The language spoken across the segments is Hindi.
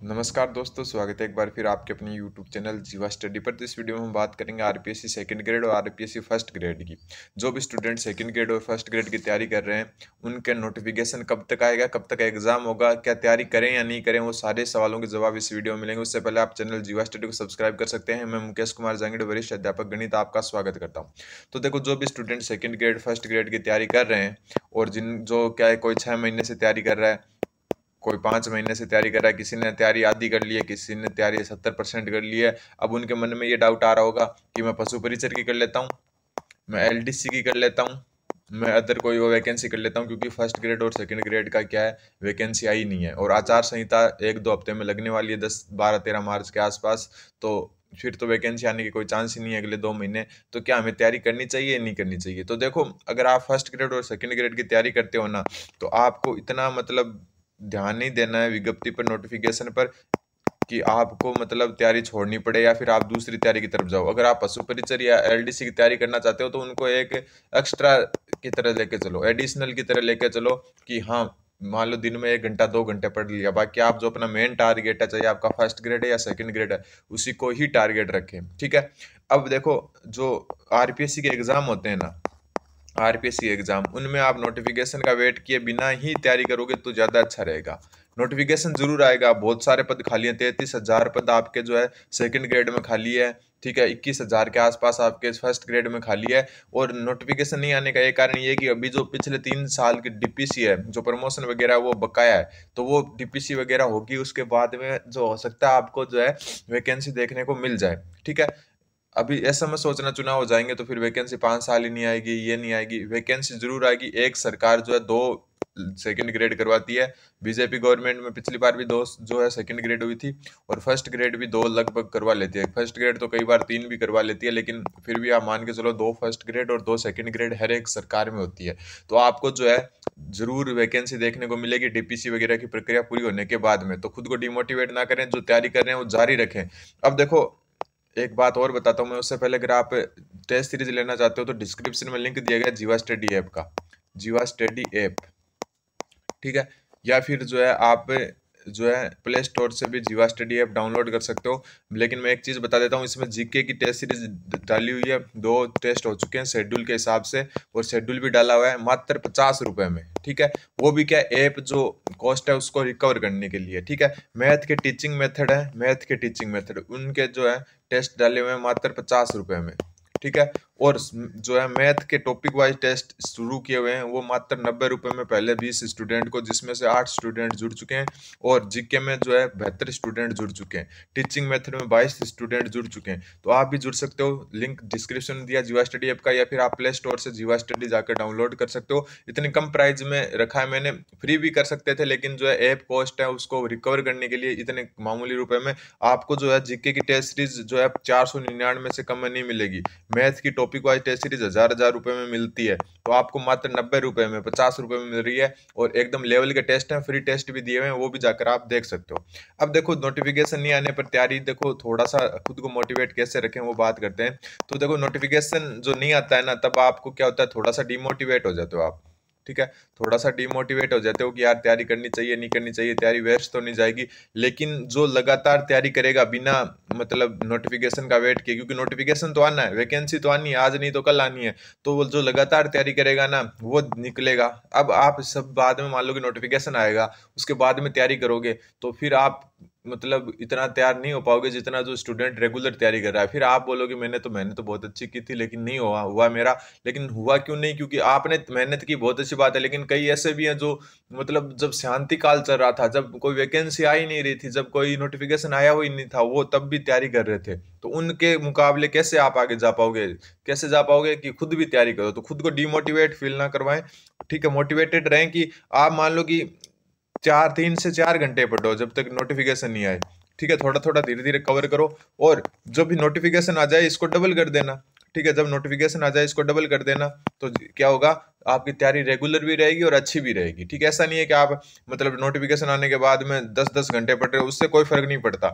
नमस्कार दोस्तों, स्वागत है एक बार फिर आपके अपने YouTube चैनल जीवा स्टडी पर। तो इस वीडियो में हम बात करेंगे आरपीएससी सेकंड ग्रेड और आरपीएससी फर्स्ट ग्रेड की। जो भी स्टूडेंट सेकंड ग्रेड और फर्स्ट ग्रेड की तैयारी कर रहे हैं, उनके नोटिफिकेशन कब तक आएगा, कब तक एग्जाम होगा, क्या तैयारी करें या नहीं करें, वो सारे सवालों के जवाब इस वीडियो में मिलेंगे। उससे पहले आप चैनल जीवा स्टडी को सब्सक्राइब कर सकते हैं। मैं मुकेश कुमार जांगड़े, वरिष्ठ अध्यापक गणित, आपका स्वागत करता हूँ। तो देखो, जो भी student second grade first grade की तैयारी कर रहे हैं और जिन जो क्या है, कोई 6 महीने से तैयारी कर रहा है, कोई 5 महीने से तैयारी कर रहा है, किसी ने तैयारी आधी कर ली है, किसी ने तैयारी 70% कर ली है। अब उनके मन में ये डाउट आ रहा होगा कि मैं पशु परिचर की कर लेता हूँ, मैं एलडीसी की कर लेता हूँ, मैं अदर कोई वो वैकेंसी कर लेता हूँ, क्योंकि फर्स्ट ग्रेड और सेकंड ग्रेड का क्या है, वैकेंसी आई नहीं है और आचार संहिता 1-2 हफ्ते में लगने वाली है, 10, 12, 13 मार्च के आसपास। तो फिर तो वैकेंसी आने की कोई चांस ही नहीं है अगले 2 महीने। तो क्या हमें तैयारी करनी चाहिए नहीं करनी चाहिए? तो देखो, अगर आप फर्स्ट ग्रेड और सेकंड ग्रेड की तैयारी करते हो ना, तो आपको इतना ध्यान नहीं देना है विज्ञप्ति पर, नोटिफिकेशन पर, कि आपको तैयारी छोड़नी पड़े या फिर आप दूसरी तैयारी की तरफ जाओ। अगर आप पशु परिचर या एलडीसी की तैयारी करना चाहते हो, तो उनको एक एक्स्ट्रा की तरह लेके चलो, एडिशनल की तरह लेके चलो, कि हाँ, मान लो दिन में 1 घंटा 2 घंटे पढ़ लिया, बाकी आप जो अपना मेन टारगेट है, चाहे आपका फर्स्ट ग्रेड है या सेकंड ग्रेड है, उसी को ही टारगेट रखें। ठीक है। अब देखो, जो आरपीएससी के एग्जाम होते हैं ना, आरपीएससी एग्जाम, उनमें आप नोटिफिकेशन का वेट किए बिना ही तैयारी करोगे तो ज़्यादा अच्छा रहेगा। नोटिफिकेशन जरूर आएगा, बहुत सारे पद खाली हैं, 33,000 पद आपके जो है सेकंड ग्रेड में खाली है। ठीक है, 21,000 के आसपास आपके फर्स्ट ग्रेड में खाली है। और नोटिफिकेशन नहीं आने का एक कारण ये है कि अभी जो पिछले 3 साल की डीपीसी है, जो प्रमोशन वगैरह है, वो बकाया है। तो वो डीपीसी वगैरह होगी, उसके बाद में जो हो सकता है आपको जो है वैकेंसी देखने को मिल जाए। ठीक है। अभी ऐसा मत सोचना चुनाव हो जाएंगे तो फिर वैकेंसी 5 साल ही नहीं आएगी, ये नहीं आएगी। वैकेंसी जरूर आएगी। एक सरकार जो है 2 सेकंड ग्रेड करवाती है। बीजेपी गवर्नमेंट में पिछली बार भी 2 जो है सेकंड ग्रेड हुई थी, और फर्स्ट ग्रेड भी 2 लगभग करवा लेती है। फर्स्ट ग्रेड तो कई बार 3 भी करवा लेती है, लेकिन फिर भी आप मान के चलो 2 फर्स्ट ग्रेड और 2 सेकंड ग्रेड हर एक सरकार में होती है। तो आपको जो है जरूर वैकेंसी देखने को मिलेगी डीपीसी वगैरह की प्रक्रिया पूरी होने के बाद में। तो खुद को डिमोटिवेट ना करें, जो तैयारी कर रहे हैं वो जारी रखें। अब देखो, एक बात और बताता हूँ मैं उससे पहले, अगर आप टेस्ट सीरीज लेना चाहते हो तो डिस्क्रिप्शन में लिंक दिया गया है जीवा स्टडी ऐप का, जीवा स्टडी ऐप। ठीक है। या फिर जो है आप जो है प्ले स्टोर से भी जीवा स्टडी ऐप डाउनलोड कर सकते हो। लेकिन मैं एक चीज़ बता देता हूँ, इसमें जीके की टेस्ट सीरीज डाली हुई है, 2 टेस्ट हो चुके हैं शेड्यूल के हिसाब से, और शेड्यूल भी डाला हुआ है मात्र 50 रुपये में। ठीक है। वो भी क्या, ऐप जो कॉस्ट है उसको रिकवर करने के लिए। ठीक है। मैथ के टीचिंग मेथड है, मैथ के टीचिंग मेथड, उनके जो है टेस्ट डाले हुए हैं मात्र 50 रुपये में। ठीक है। और जो है मैथ के टॉपिक वाइज टेस्ट शुरू किए हुए हैं, वो मात्र 90 रुपये में, पहले 20 स्टूडेंट को, जिसमें से 8 स्टूडेंट जुड़ चुके हैं। और जीके में जो है 72 स्टूडेंट जुड़ चुके हैं। टीचिंग मेथड में 22 स्टूडेंट जुड़ चुके हैं। तो आप भी जुड़ सकते हो। लिंक डिस्क्रिप्शन में दिया जीवा स्टडी ऐप का, या फिर आप प्ले स्टोर से जीवा स्टडी जाकर डाउनलोड कर सकते हो। इतने कम प्राइस में रखा है मैंने, फ्री भी कर सकते थे, लेकिन जो है ऐप कॉस्ट है उसको रिकवर करने के लिए इतने मामूली रुपए में आपको जो है जीके की टेस्ट सीरीज जो है 499 से कम में नहीं मिलेगी। मैथ की टॉपिक वाइज टेस्ट सीरीज 1000 रुपये में मिलती है, तो आपको मात्र 90 रुपये में, 50 रुपये में मिल रही है। और एकदम लेवल के टेस्ट हैं, फ्री टेस्ट भी दिए हुए हैं, वो भी जाकर आप देख सकते हो। अब देखो, नोटिफिकेशन नहीं आने पर तैयारी, देखो थोड़ा सा खुद को मोटिवेट कैसे रखें वो बात करते हैं। तो देखो, नोटिफिकेशन जो नहीं आता है ना, तब आपको क्या होता है, थोड़ा सा डिमोटिवेट हो जाते हो आप। ठीक है। थोड़ा सा डिमोटिवेट हो जाते हो कि यार तैयारी करनी चाहिए नहीं करनी चाहिए, तैयारी वेस्ट तो नहीं जाएगी। लेकिन जो लगातार तैयारी करेगा बिना नोटिफिकेशन का वेट किए, क्योंकि नोटिफिकेशन तो आना है, वैकेंसी तो आनी है, आज नहीं तो कल आनी है। तो वो जो लगातार तैयारी करेगा ना, वो निकलेगा। अब आप सब बाद में मान लो कि नोटिफिकेशन आएगा, उसके बाद में तैयारी करोगे, तो फिर आप इतना तैयार नहीं हो पाओगे जितना जो स्टूडेंट रेगुलर तैयारी कर रहा है। फिर आप बोलोगे मैंने तो बहुत अच्छी की थी, लेकिन नहीं हुआ मेरा। लेकिन हुआ क्यों नहीं? क्योंकि आपने मेहनत की, बहुत अच्छी बात है, लेकिन कई ऐसे भी हैं जो जब शांति काल चल रहा था, जब कोई वैकेंसी आ ही नहीं रही थी, जब कोई नोटिफिकेशन आया हुआ ही नहीं था, वो तब भी तैयारी कर रहे थे। तो उनके मुकाबले कैसे आप आगे जा पाओगे? कैसे जा पाओगे कि खुद भी तैयारी करो। तो खुद को डिमोटिवेट फील ना करवाएं। ठीक है। मोटिवेटेड रहें कि आप मान लो कि 3 से 4 घंटे पढ़ो जब तक नोटिफिकेशन नहीं आए। ठीक है। थोड़ा थोड़ा धीरे धीरे कवर करो, और जब भी नोटिफिकेशन आ जाए इसको डबल कर देना। ठीक है। जब नोटिफिकेशन आ जाए इसको डबल कर देना, तो क्या होगा, आपकी तैयारी रेगुलर भी रहेगी और अच्छी भी रहेगी। ठीक है, ऐसा नहीं है कि आप मतलब नोटिफिकेशन आने के बाद में 10-10 घंटे पढ़ रहे हो, उससे कोई फर्क नहीं पड़ता।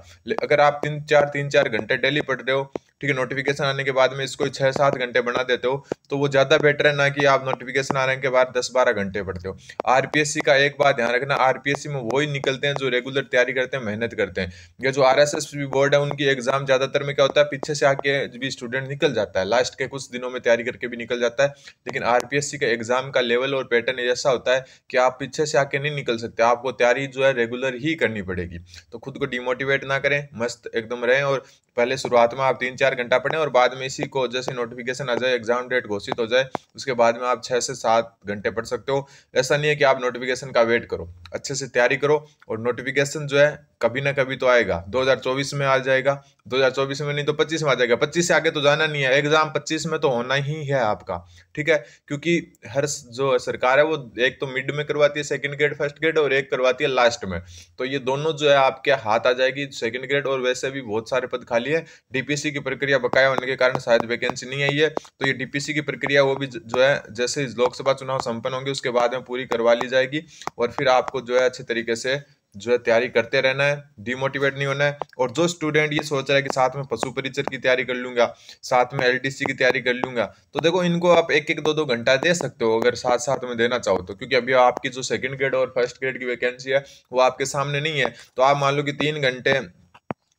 अगर आप 3-4 घंटे डेली पढ़ रहे हो, ठीक है, नोटिफिकेशन आने के बाद में इसको 6-7 घंटे बना देते हो, तो वो ज़्यादा बेटर है ना कि आप नोटिफिकेशन आने के बाद 10-12 घंटे पढ़ते हो। आरपीएससी का एक बात ध्यान रखना, आरपीएससी में वही निकलते हैं जो रेगुलर तैयारी करते हैं, मेहनत करते हैं। ये जो आरएसएस बोर्ड है उनकी एग्जाम ज्यादातर में क्या होता है, पीछे से आके भी स्टूडेंट निकल जाता है, लास्ट के कुछ दिनों में तैयारी करके भी निकल जाता है। लेकिन आरपीएससी का एग्जाम का लेवल और पैटर्न ऐसा होता है कि आप पीछे से आके नहीं निकल सकते, आपको तैयारी जो है रेगुलर ही करनी पड़ेगी। तो खुद को डिमोटिवेट ना करें, मस्त एकदम रहें, और पहले शुरुआत में आप 3-4 घंटा पढ़ें, और बाद में इसी को जैसे नोटिफिकेशन आ जाए, एग्जाम डेट घोषित हो जाए, उसके बाद में आप 6 से 7 घंटे पढ़ सकते हो। ऐसा नहीं है कि आप नोटिफिकेशन का वेट करो, अच्छे से तैयारी करो, और नोटिफिकेशन जो है कभी ना कभी तो आएगा। 2024 में आ जाएगा, 2024 में नहीं तो 25 में आ जाएगा। 25 से आगे तो जाना नहीं है, एग्जाम 25 में तो होना ही है आपका। ठीक है, क्योंकि हर जो सरकार है वो एक तो मिड में करवाती है सेकंड ग्रेड फर्स्ट ग्रेड, और एक करवाती है लास्ट में। तो ये दोनों जो है आपके हाथ आ जाएगी सेकंड ग्रेड, और वैसे भी बहुत सारे पद खाली है। डीपीसी की प्रक्रिया बकाया होने के कारण शायद वैकेंसी नहीं आई है, तो ये डीपीसी की प्रक्रिया वो भी जो है जैसे लोकसभा चुनाव संपन्न होंगे उसके बाद में पूरी करवा ली जाएगी, और फिर आपको जो है अच्छे तरीके से जो है तैयारी करते रहना है, डिमोटिवेट नहीं होना है। और जो स्टूडेंट ये सोच रहा है कि साथ में पशु परिचर की तैयारी कर लूंगा, साथ में एलडीसी की तैयारी कर लूंगा, तो देखो इनको आप 1-1, 2-2 घंटा दे सकते हो अगर साथ साथ में देना चाहो तो, क्योंकि अभी आपकी जो सेकंड ग्रेड और फर्स्ट ग्रेड की वैकेंसी है वो आपके सामने नहीं है। तो आप मान लो कि 3 घंटे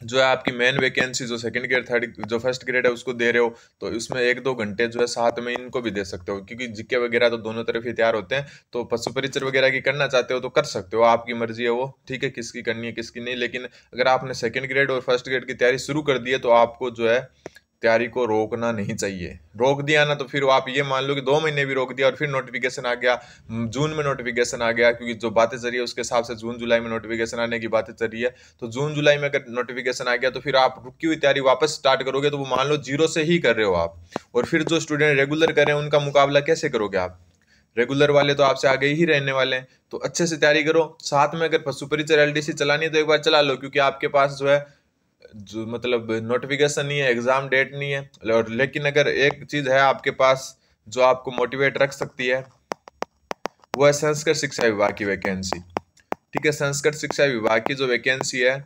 जो है आपकी मेन वैकेंसी जो सेकंड ग्रेड थर्ड जो फर्स्ट ग्रेड है उसको दे रहे हो, तो इसमें 1-2 घंटे जो है साथ में इनको भी दे सकते हो, क्योंकि जीके वगैरह तो दोनों तरफ ही तैयार होते हैं। तो पशु परिचर वगैरह की करना चाहते हो तो कर सकते हो, आपकी मर्जी है वो, ठीक है, किसकी करनी है किसकी नहीं। लेकिन अगर आपने सेकंड ग्रेड और फर्स्ट ग्रेड की तैयारी शुरू कर दी है तो आपको जो है तैयारी को रोकना नहीं चाहिए। रोक दिया ना तो फिर आप ये मान लो कि 2 महीने भी रोक दिया और फिर नोटिफिकेशन आ गया, जून में नोटिफिकेशन आ गया, क्योंकि जो बातें चल रही है उसके हिसाब से जून जुलाई में नोटिफिकेशन आने की बातें चल रही है। तो जून जुलाई में अगर नोटिफिकेशन आ गया तो फिर आप रुकी हुई तैयारी वापस स्टार्ट करोगे, तो वो मान लो जीरो से ही कर रहे हो आप। और फिर जो स्टूडेंट रेगुलर कर रहे हैं उनका मुकाबला कैसे करोगे आप? रेगुलर वाले तो आपसे आगे ही रहने वाले हैं। तो अच्छे से तैयारी करो, साथ में अगर पशु परिचर एलडीसी चलानी है तो एक बार चला लो, क्योंकि आपके पास जो है जो मतलब नोटिफिकेशन नहीं है, एग्जाम डेट नहीं है। और लेकिन अगर एक चीज है आपके पास जो आपको मोटिवेट रख सकती है, वो है संस्कृत शिक्षा विभाग की वैकेंसी। ठीक है, संस्कृत शिक्षा विभाग की जो वैकेंसी है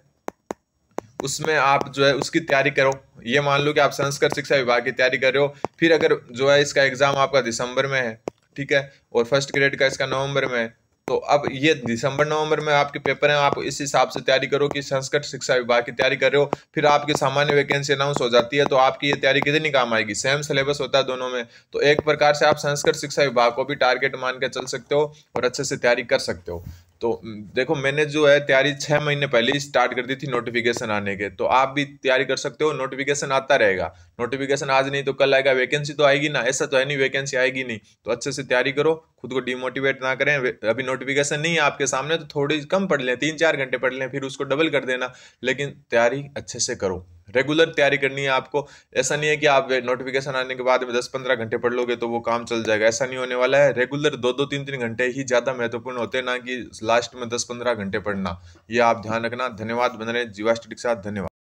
उसमें आप जो है उसकी तैयारी करो। ये मान लो कि आप संस्कृत शिक्षा विभाग की तैयारी कर रहे हो, फिर अगर जो है इसका एग्जाम आपका दिसंबर में है, ठीक है, और फर्स्ट ग्रेड का इसका नवंबर में है, तो अब ये दिसंबर नवंबर में आपके पेपर हैं, आप इस हिसाब से तैयारी करो कि संस्कृत शिक्षा विभाग की तैयारी कर रहे हो। फिर आपकी सामान्य वैकेंसी अनाउंस हो जाती है, तो आपकी ये तैयारी कितनी काम आएगी, सेम सिलेबस होता है दोनों में। तो एक प्रकार से आप संस्कृत शिक्षा विभाग को भी टारगेट मान के चल सकते हो और अच्छे से तैयारी कर सकते हो। तो देखो मैंने जो है तैयारी 6 महीने पहले ही स्टार्ट कर दी थी नोटिफिकेशन आने के, तो आप भी तैयारी कर सकते हो। नोटिफिकेशन आता रहेगा, नोटिफिकेशन आज नहीं तो कल आएगा, वैकेंसी तो आएगी ना, ऐसा तो है नहीं वैकेंसी आएगी नहीं। तो अच्छे से तैयारी करो, खुद को डिमोटिवेट ना करें। अभी नोटिफिकेशन नहीं है आपके सामने तो थोड़ी कम पढ़ लें, 3-4 घंटे पढ़ लें, फिर उसको डबल कर देना। लेकिन तैयारी अच्छे से करो, रेगुलर तैयारी करनी है आपको। ऐसा नहीं है कि आप नोटिफिकेशन आने के बाद में 10-15 घंटे पढ़ लोगे तो वो काम चल जाएगा, ऐसा नहीं होने वाला है। रेगुलर 2-2 3-3 घंटे ही ज़्यादा महत्वपूर्ण होते हैं, ना कि लास्ट में 10-15 घंटे पढ़ना। ये आप ध्यान रखना। धन्यवाद, बने रहे जीवा स्टडी के साथ। धन्यवाद।